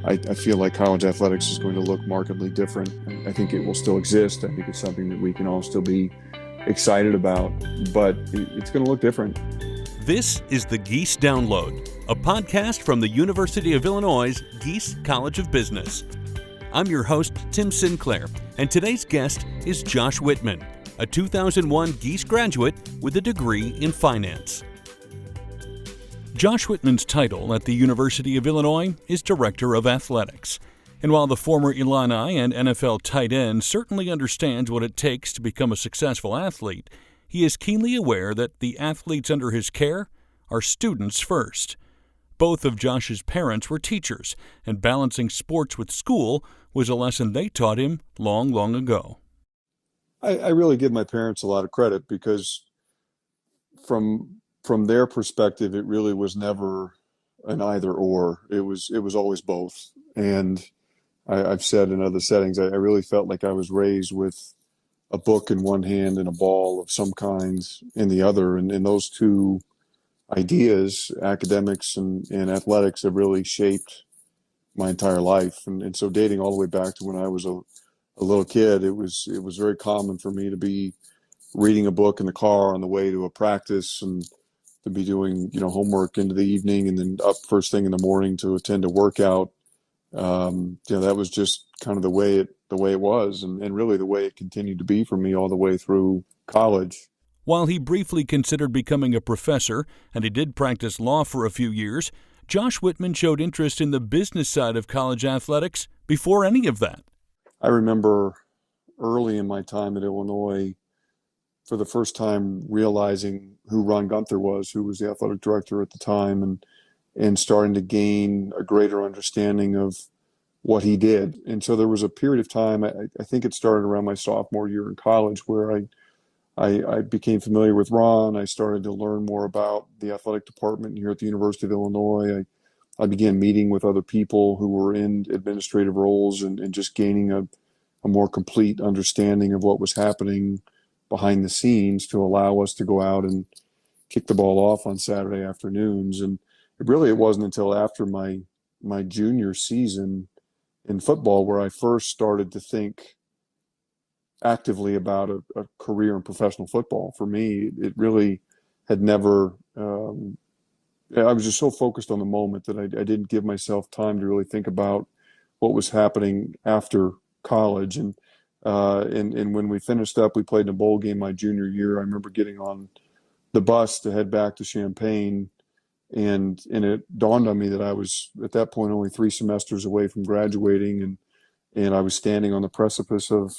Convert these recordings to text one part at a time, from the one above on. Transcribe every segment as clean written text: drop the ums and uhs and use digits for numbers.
I feel like college athletics is going to look markedly different. I think it will still exist. I think it's something that we can all still be excited about, but it's going to look different. This is the Gies Download, a podcast from the University of Illinois' Gies College of Business. I'm your host, Tim Sinclair, and today's guest is Josh Whitman, a 2001 Gies graduate with a degree in finance. Josh Whitman's title at the University of Illinois is Director of Athletics. And while the former Illini and NFL tight end certainly understands what it takes to become a successful athlete, he is keenly aware that the athletes under his care are students first. Both of Josh's parents were teachers, and balancing sports with school was a lesson they taught him long ago. I really give my parents a lot of credit because from their perspective, it really was never an either or. It was always both. And I've said in other settings, I really felt like I was raised with a book in one hand and a ball of some kind in the other. And those two ideas, academics and athletics, have really shaped my entire life. And so dating all the way back to when I was a little kid, it was very common for me to be reading a book in the car on the way to a practice and to be doing, homework into the evening and then up first thing in the morning to attend a workout. That was just kind of the way it was and really the way it continued to be for me all the way through college. While he briefly considered becoming a professor, and he did practice law for a few years, Josh Whitman showed interest in the business side of college athletics before any of that. I remember early in my time at Illinois, for the first time realizing who Ron Gunther was, who was the athletic director at the time, and starting to gain a greater understanding of what he did. And so there was a period of time, I think it started around my sophomore year in college, where I became familiar with Ron. I started to learn more about the athletic department here at the University of Illinois. I began meeting with other people who were in administrative roles and just gaining a more complete understanding of what was happening behind the scenes to allow us to go out and kick the ball off on Saturday afternoons. And it wasn't until after my junior season in football where I first started to think actively about a career in professional football. For me, it really had never, I was just so focused on the moment that I didn't give myself time to really think about what was happening after college. And when we finished up, we played in a bowl game my junior year. I remember getting on the bus to head back to Champaign, and it dawned on me that I was at that point only 3 semesters away from graduating, and I was standing on the precipice of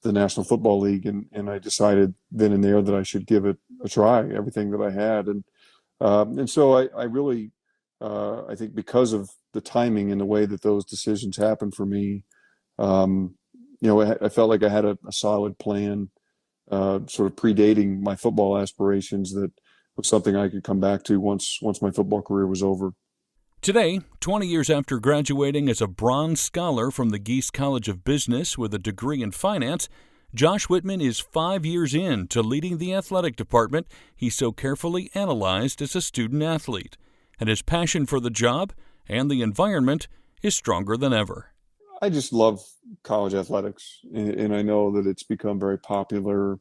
the National Football League, and I decided then and there that I should give it a try, everything that I had, and so I really I think because of the timing and the way that those decisions happened for me. I felt like I had a solid plan, sort of predating my football aspirations, that was something I could come back to once my football career was over. Today, 20 years after graduating as a Bronze Scholar from the Gies College of Business with a degree in finance, Josh Whitman is 5 years in to leading the athletic department he so carefully analyzed as a student athlete, and his passion for the job and the environment is stronger than ever. I just love college athletics, and I know that it's become very popular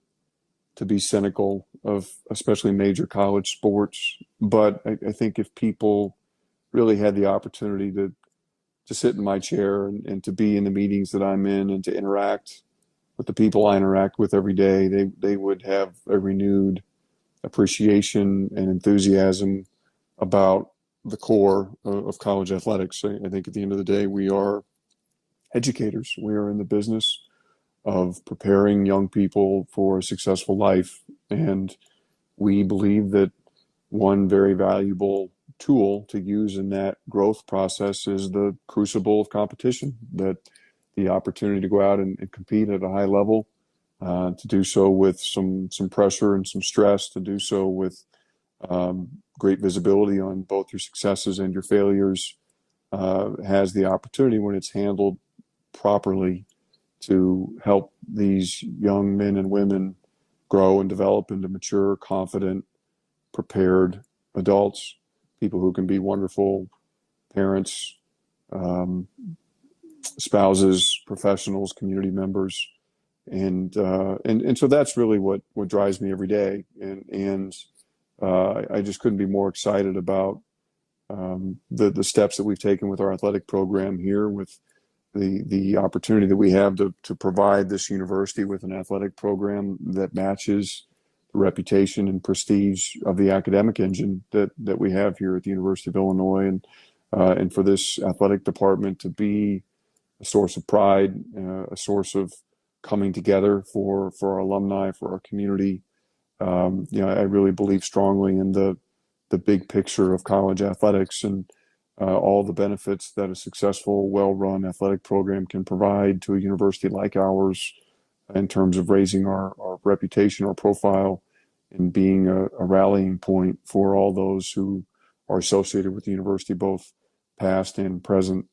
to be cynical of especially major college sports. But I think if people really had the opportunity to sit in my chair and to be in the meetings that I'm in and to interact with the people I interact with every day, they would have a renewed appreciation and enthusiasm about the core of college athletics. I think at the end of the day, we are educators. We are in the business of preparing young people for a successful life. And we believe that one very valuable tool to use in that growth process is the crucible of competition, that the opportunity to go out and compete at a high level, to do so with some pressure and some stress, to do so with great visibility on both your successes and your failures, has the opportunity, when it's handled properly, to help these young men and women grow and develop into mature, confident, prepared adults, people who can be wonderful parents, um, spouses, professionals, community members, and so that's really what drives me every day, and I just couldn't be more excited about the steps that we've taken with our athletic program here, with the opportunity that we have to provide this university with an athletic program that matches the reputation and prestige of the academic engine that we have here at the University of Illinois, and for this athletic department to be a source of pride, a source of coming together for our alumni, for our community. I really believe strongly in the big picture of college athletics, and all the benefits that a successful, well-run athletic program can provide to a university like ours in terms of raising our reputation, our profile, and being a rallying point for all those who are associated with the university, both past and present.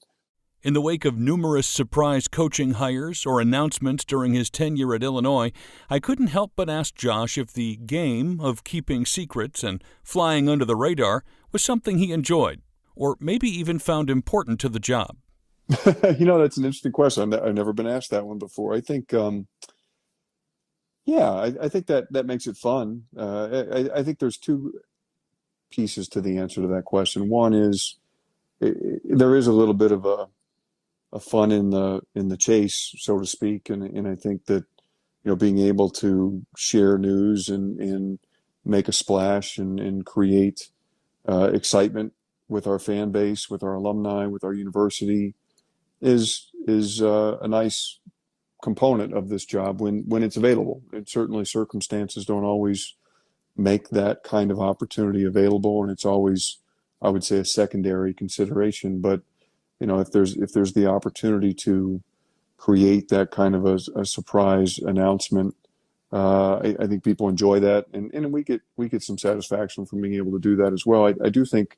In the wake of numerous surprise coaching hires or announcements during his tenure at Illinois, I couldn't help but ask Josh if the game of keeping secrets and flying under the radar was something he enjoyed, or maybe even found important to the job. That's an interesting question. I've never been asked that one before. I think, yeah, I think that makes it fun. I think there's two pieces to the answer to that question. One is there is a little bit of a fun in the chase, so to speak, and I think that being able to share news and make a splash and create excitement with our fan base, with our alumni, with our university is a nice component of this job when it's available. And certainly circumstances don't always make that kind of opportunity available, and it's always, I would say, a secondary consideration. But if there's the opportunity to create that kind of a surprise announcement, I think people enjoy that, and we get some satisfaction from being able to do that as well. I do think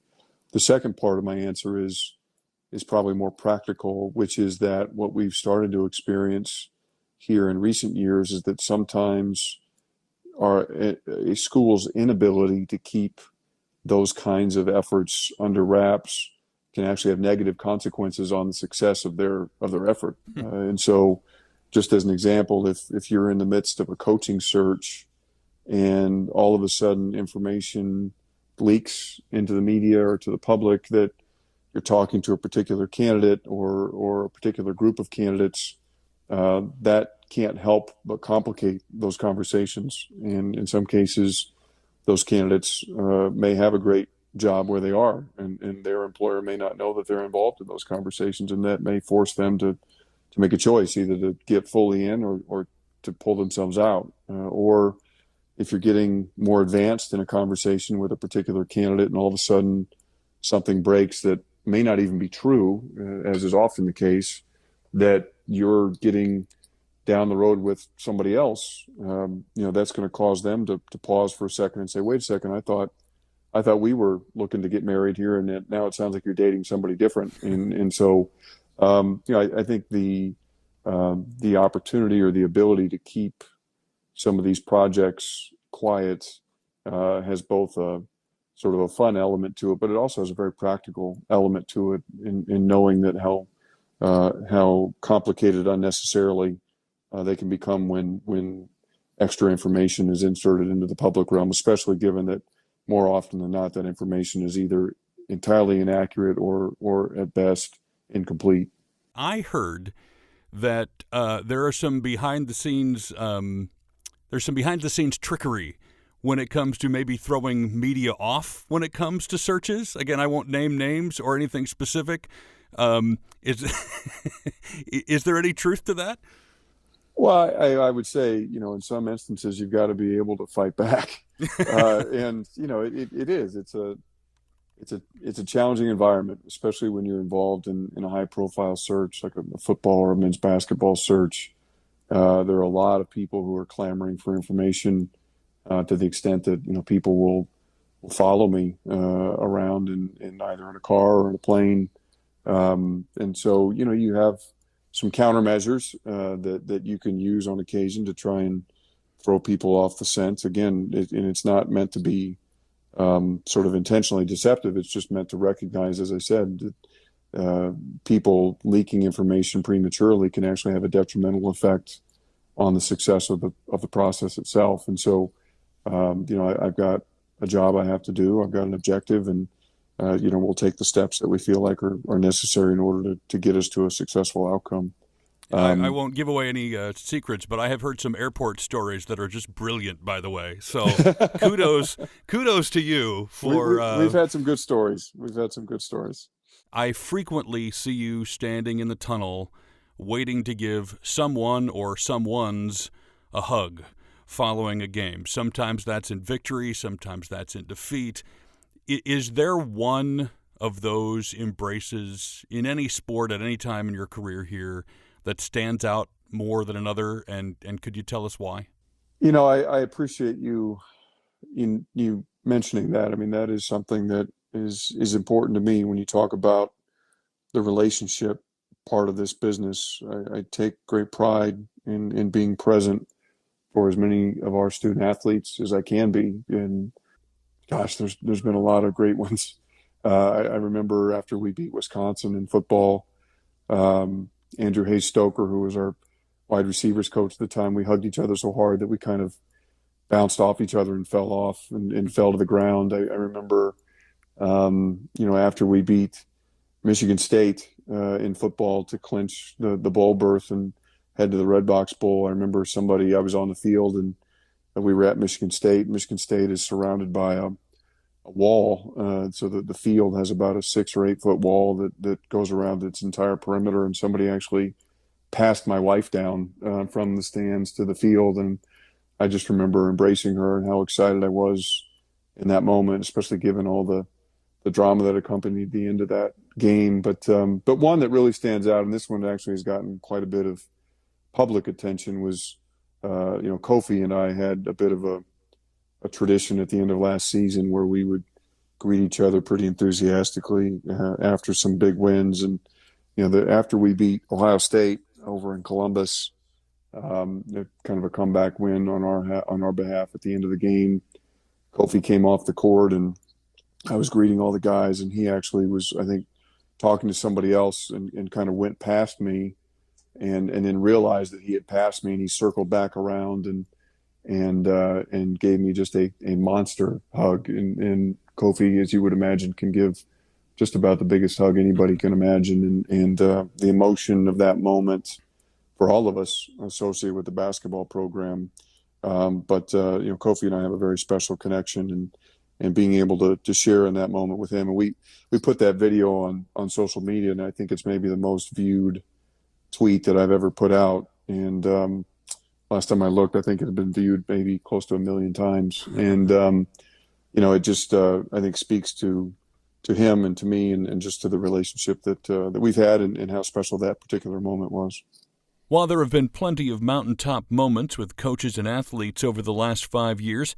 the second part of my answer is probably more practical, which is that what we've started to experience here in recent years is that sometimes a school's inability to keep those kinds of efforts under wraps can actually have negative consequences on the success of their effort. And so, just as an example, if you're in the midst of a coaching search and all of a sudden information leaks into the media or to the public that you're talking to a particular candidate or a particular group of candidates, that can't help but complicate those conversations. And in some cases, those candidates may have a great job where they are, and their employer may not know that they're involved in those conversations, and that may force them to make a choice, either to get fully in or to pull themselves out. Or if you're getting more advanced in a conversation with a particular candidate and all of a sudden something breaks that may not even be true, as is often the case, that you're getting down the road with somebody else, that's going to cause them to pause for a second and say, wait a second, I thought we were looking to get married here, and now it sounds like you're dating somebody different. And so, I think the opportunity or the ability to keep some of these projects quiet has both a sort of a fun element to it, but it also has a very practical element to it in knowing that how complicated unnecessarily they can become when extra information is inserted into the public realm, especially given that more often than not, that information is either entirely inaccurate or at best incomplete. I heard that there's some behind the scenes trickery when it comes to maybe throwing media off when it comes to searches. Again, I won't name names or anything specific. Is there any truth to that? Well, I would say, in some instances, you've got to be able to fight back. And, it is. It's a challenging environment, especially when you're involved in a high-profile search, like a football or a men's basketball search. There are a lot of people who are clamoring for information to the extent that, people will follow me around in either in a car or in a plane. And so, you have some countermeasures that you can use on occasion to try and throw people off the scent. Again, and it's not meant to be sort of intentionally deceptive. It's just meant to recognize, as I said, uh, people leaking information prematurely can actually have a detrimental effect on the success of the process itself. And so, I've got a job I have to do. I've got an objective, and we'll take the steps that we feel like are necessary in order to get us to a successful outcome. I Um, won't give away any secrets, but I have heard some airport stories that are just brilliant, by the way. So kudos to you for. we've had some good stories. We've had some good stories. I frequently see you standing in the tunnel, waiting to give someone or someone's a hug following a game. Sometimes that's in victory, sometimes that's in defeat. Is there one of those embraces in any sport at any time in your career here that stands out more than another? And could you tell us why? I appreciate you mentioning that. I mean, that is something that is important to me when you talk about the relationship part of this business. I take great pride in being present for as many of our student athletes as I can be. And gosh, there's been a lot of great ones. I remember after we beat Wisconsin in football, Andrew Hayes Stoker, who was our wide receivers coach at the time, we hugged each other so hard that we kind of bounced off each other and fell off and fell to the ground. I remember, after we beat Michigan State in football to clinch the bowl berth and head to the Red Box Bowl. I remember I was on the field and we were at Michigan State. Michigan State is surrounded by a wall. So the field has about a 6 or 8 foot wall that goes around its entire perimeter. And somebody actually passed my wife down from the stands to the field. And I just remember embracing her and how excited I was in that moment, especially given all the drama that accompanied the end of that game. But one that really stands out, and this one actually has gotten quite a bit of public attention, was Kofi and I had a bit of a tradition at the end of last season where we would greet each other pretty enthusiastically after some big wins. And after we beat Ohio State over in Columbus, kind of a comeback win on our behalf at the end of the game, Kofi came off the court and I was greeting all the guys, and he actually was, I think, talking to somebody else and kind of went past me and then realized that he had passed me, and he circled back around and gave me just a monster hug. And Kofi, as you would imagine, can give just about the biggest hug anybody can imagine. And the emotion of that moment for all of us associated with the basketball program. But Kofi and I have a very special connection, and being able to share in that moment with him. And we put that video on social media, and I think it's maybe the most viewed tweet that I've ever put out. And last time I looked, I think it had been viewed maybe close to 1 million times. And it just I think speaks to him and to me, and just to the relationship that we've had, and how special that particular moment was. While there have been plenty of mountaintop moments with coaches and athletes over the last 5 years,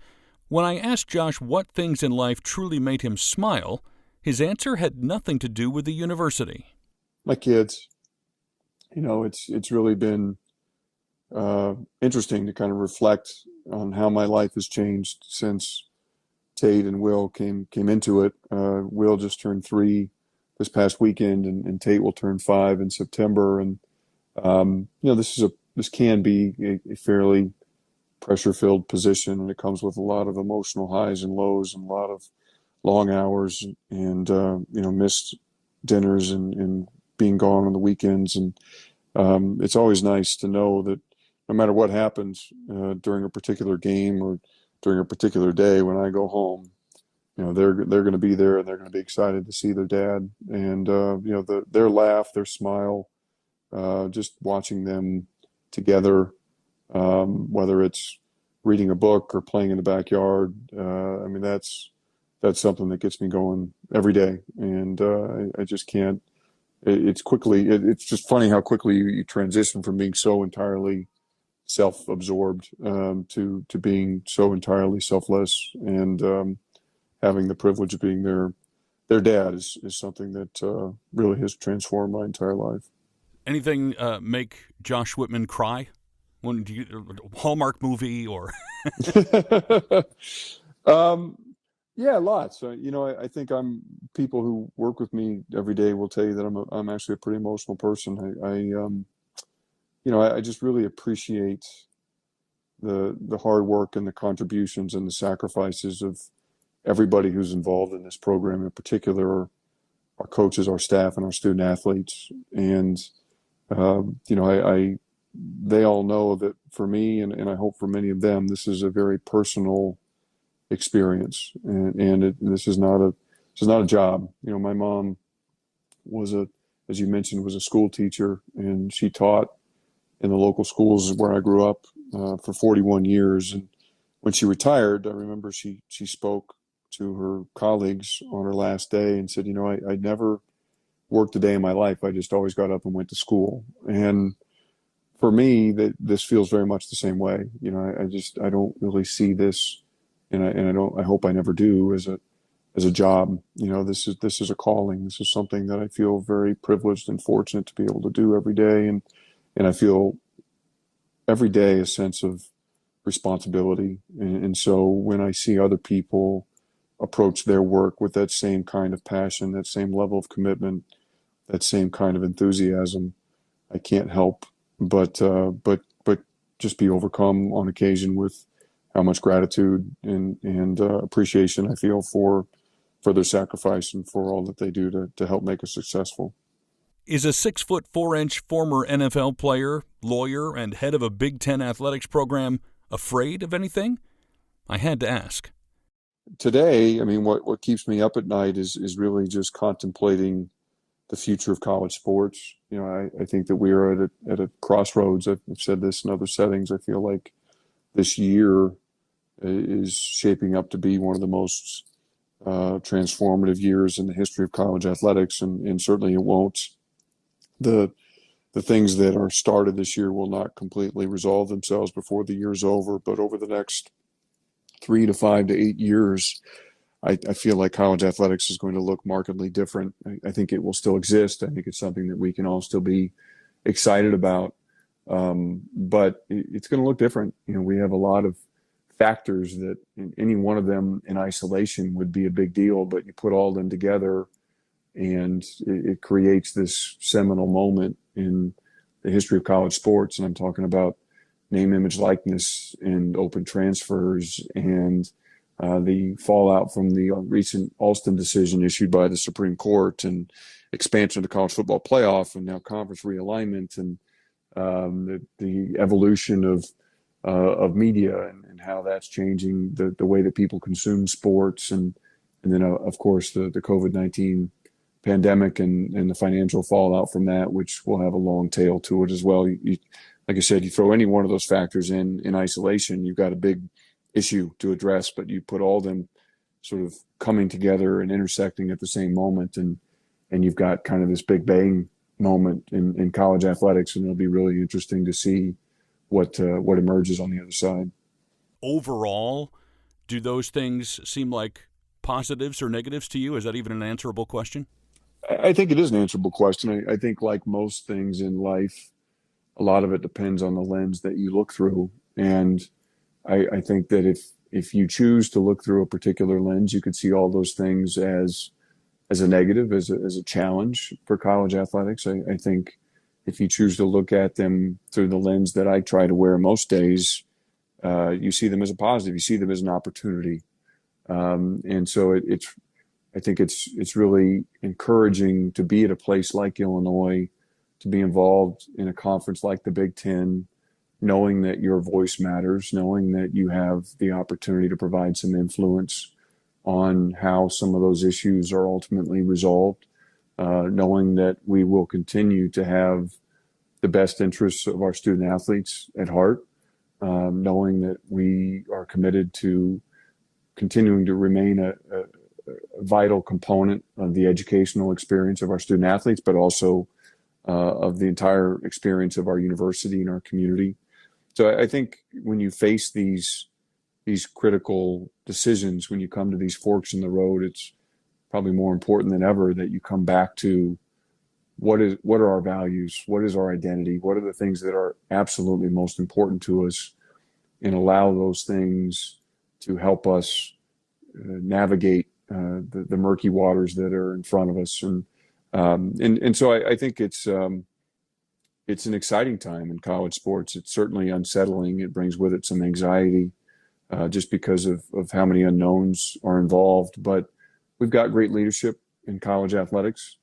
when I asked Josh what things in life truly made him smile, his answer had nothing to do with the university. My kids. It's really been interesting to kind of reflect on how my life has changed since Tate and Will came into it. Will just turned 3 this past weekend, and Tate will turn 5 in September. And this can be a fairly pressure-filled position, and it comes with a lot of emotional highs and lows, and a lot of long hours, and missed dinners, and being gone on the weekends. And it's always nice to know that no matter what happens during a particular game or during a particular day, when I go home, they're going to be there, and they're going to be excited to see their dad. And their laugh, their smile, just watching them together, whether it's reading a book or playing in the backyard. That's something that gets me going every day. And I just can't. It's just funny how quickly you transition from being so entirely self-absorbed to being so entirely selfless, and having the privilege of being their dad is something that really has transformed my entire life. Anything make Josh Whitman cry? When Hallmark movie or? um, Yeah, lots. I think people who work with me every day will tell you that I'm actually a pretty emotional person. I just really appreciate the hard work and the contributions and the sacrifices of everybody who's involved in this program, in particular our coaches, our staff, and our student athletes. And they all know that for me, and I hope for many of them, this is a very personal experience, and this is not a job. My mom was as you mentioned, was a school teacher, and she taught in the local schools where I grew up for 41 years. And when she retired, I remember she spoke to her colleagues on her last day and said, I never worked a day in my life. I just always got up and went to school. And for me, that this feels very much the same way. I don't really see this, I hope I never do, as a job. This is a calling. This is something that I feel very privileged and fortunate to be able to do every day. And I feel every day a sense of responsibility. And so when I see other people approach their work with that same kind of passion, that same level of commitment, that same kind of enthusiasm, I can't help but just be overcome on occasion with how much gratitude and appreciation I feel for their sacrifice and for all that they do to help make us successful. Is a 6'4" former NFL player, lawyer, and head of a Big Ten athletics program afraid of anything? I had to ask. Today, I mean, what keeps me up at night is really just contemplating the future of college sports. I think that we are at a crossroads. I've said this in other settings. I feel like this year is shaping up to be one of the most transformative years in the history of college athletics, and certainly it won't. The the things that are started this year will not completely resolve themselves before the year's over, but over the next 3 to 5 to 8 years, I feel like college athletics is going to look markedly different. I think it will still exist. I think it's something that we can all still be excited about, but it's going to look different. We have a lot of factors that any one of them in isolation would be a big deal, but you put all of them together and it creates this seminal moment in the history of college sports. And I'm talking about name, image, likeness, and open transfers, and the fallout from the recent Alston decision issued by the Supreme Court, and expansion of the college football playoff, and now conference realignment, and the evolution of media and how that's changing the way that people consume sports, and then of course the COVID-19 pandemic and the financial fallout from that, which will have a long tail to it as well. Like I said, you throw any one of those factors in isolation, you've got a big issue to address, but you put all of them sort of coming together and intersecting at the same moment, and you've got kind of this big bang moment in college athletics, and it'll be really interesting to see what emerges on the other side. Overall, do those things seem like positives or negatives to you? Is that even an answerable question? I think it is an answerable question. I think, like most things in life, a lot of it depends on the lens that you look through. And I think that if you choose to look through a particular lens, you could see all those things as a negative, as a challenge for college athletics. I think if you choose to look at them through the lens that I try to wear most days, you see them as a positive. You see them as an opportunity. And so I think it's really encouraging to be at a place like Illinois, to be involved in a conference like the Big Ten, knowing that your voice matters, knowing that you have the opportunity to provide some influence on how some of those issues are ultimately resolved, knowing that we will continue to have the best interests of our student athletes at heart, knowing that we are committed to continuing to remain a vital component of the educational experience of our student athletes, but also of the entire experience of our university and our community. So I think when you face these critical decisions, when you come to these forks in the road, it's probably more important than ever that you come back to what are our values, what is our identity, what are the things that are absolutely most important to us, and allow those things to help us navigate the murky waters that are in front of us. And so I think it's an exciting time in college sports. It's certainly unsettling. It brings with it some anxiety just because of how many unknowns are involved. But we've got great leadership in college athletics.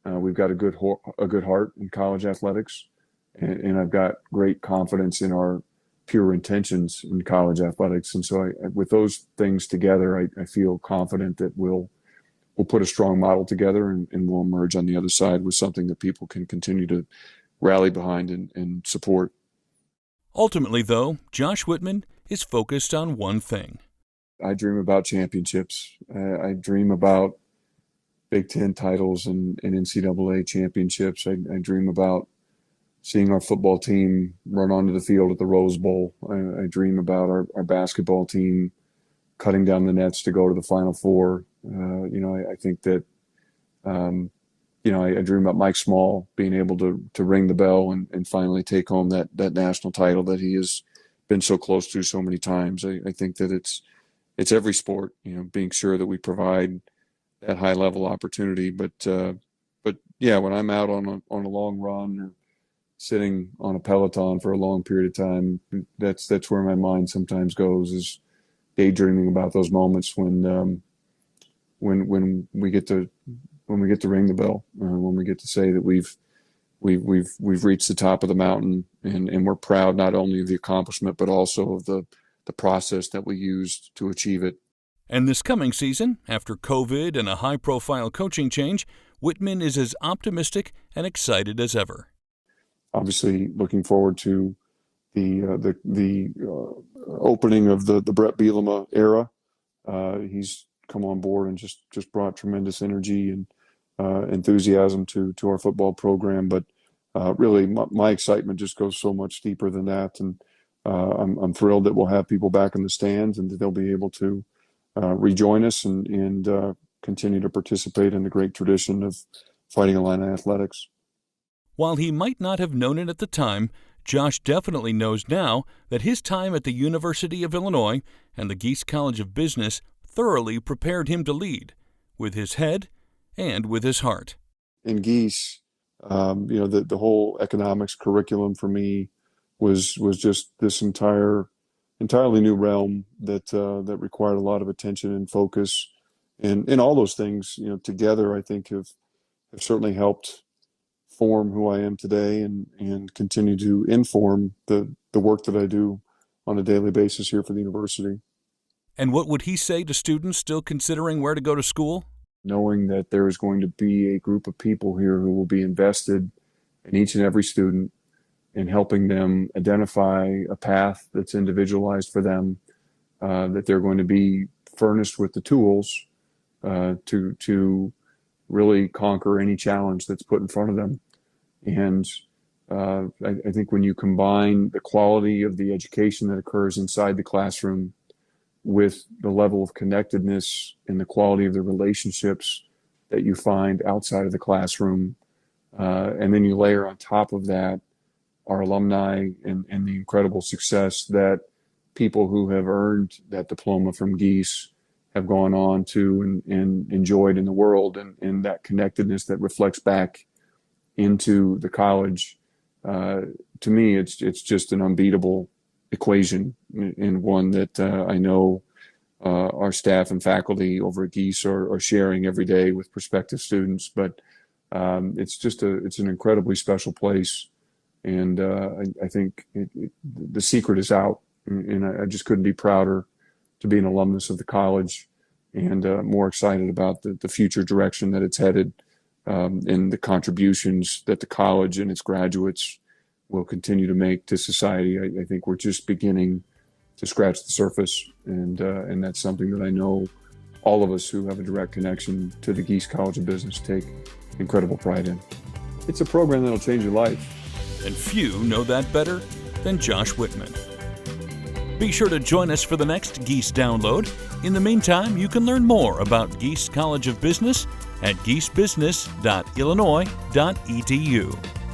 We've got a good heart in college athletics, and I've got great confidence in our pure intentions in college athletics. And so with those things together, I feel confident that we'll put a strong model together and we'll emerge on the other side with something that people can continue to rally behind and support. Ultimately, though, Josh Whitman is focused on one thing. I dream about championships. I dream about Big Ten titles and NCAA championships. I dream about seeing our football team run onto the field at the Rose Bowl. I dream about our basketball team cutting down the nets to go to the Final Four. I think that, I dream about Mike Small being able to ring the bell and finally take home that national title that he has been so close to so many times. I think that it's every sport, being sure that we provide that high level opportunity. But yeah, when I'm out on a long run or sitting on a Peloton for a long period of time, that's where my mind sometimes goes, is daydreaming about those moments when we get to ring the bell, when we get to say that we've reached the top of the mountain, and we're proud not only of the accomplishment but also of the process that we used to achieve it. And this coming season, after COVID and a high-profile coaching change, Whitman is as optimistic and excited as ever. Obviously, looking forward to the opening of the Brett Bielema era. He's come on board and just brought tremendous energy and enthusiasm to our football program. But really, my excitement just goes so much deeper than that. And I'm thrilled that we'll have people back in the stands and that they'll be able to rejoin us and continue to participate in the great tradition of Fighting Illini athletics. While he might not have known it at the time, Josh definitely knows now that his time at the University of Illinois and the Gies College of Business thoroughly prepared him to lead, with his head and with his heart. In Gies, the whole economics curriculum for me was just this entirely new realm that required a lot of attention and focus, and all those things together I think have certainly helped form who I am today and continue to inform the work that I do on a daily basis here for the university. And what would he say to students still considering where to go to school? Knowing that there is going to be a group of people here who will be invested in each and every student and helping them identify a path that's individualized for them, that they're going to be furnished with the tools to really conquer any challenge that's put in front of them. And I think when you combine the quality of the education that occurs inside the classroom with the level of connectedness and the quality of the relationships that you find outside of the classroom, and then you layer on top of that our alumni and the incredible success that people who have earned that diploma from Gies have gone on to and enjoyed in the world, and that connectedness that reflects back into the college, to me, it's just an unbeatable equation, and one that I know our staff and faculty over at Gies are sharing every day with prospective students. But it's an incredibly special place, and I think the secret is out, and I just couldn't be prouder to be an alumnus of the college, and more excited about the future direction that it's headed, and the contributions that the college and its graduates will continue to make to society. I think we're just beginning to scratch the surface, and that's something that I know all of us who have a direct connection to the Gies College of Business take incredible pride in. It's a program that'll change your life. And few know that better than Josh Whitman. Be sure to join us for the next Gies Download. In the meantime, you can learn more about Gies College of Business at giesbusiness.illinois.edu.